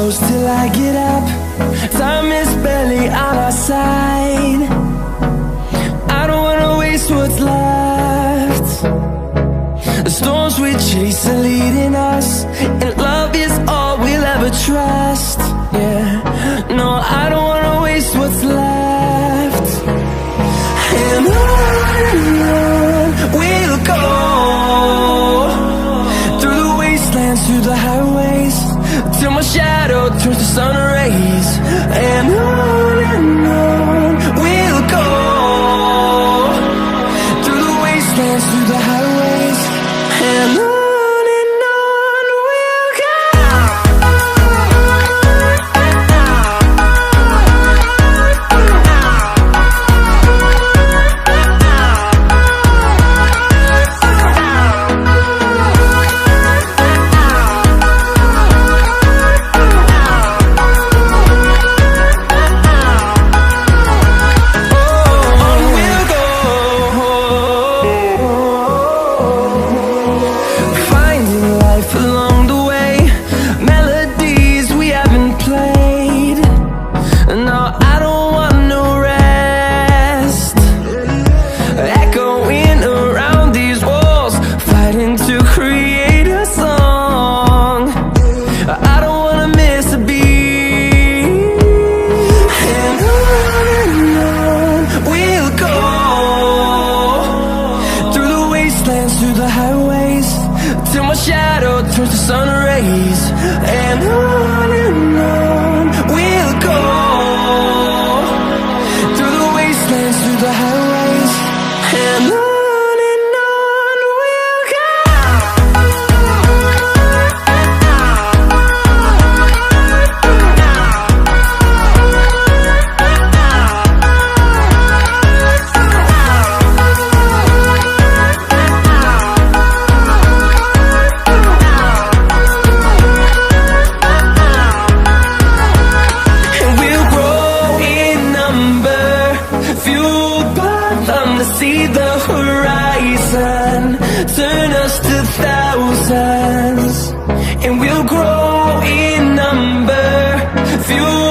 close till I get up. Time is barely on our side. I don't wanna waste what's left. The storms we chase are leading us, and love is all we'll ever trust. Yeah, no, I don't wanna waste what's left. And on we'll go, through the wastelands, through the highways, till my shadow turns to sun rays. And on we'll go, through the wastelands, through the highways, and on we'll go. Through the highways, till my shadow turns to sun rays. And on we'll go, through the wastelands, through the highways, and on we'll go. See the horizon, turn us to thousands, and we'll grow in number, fuel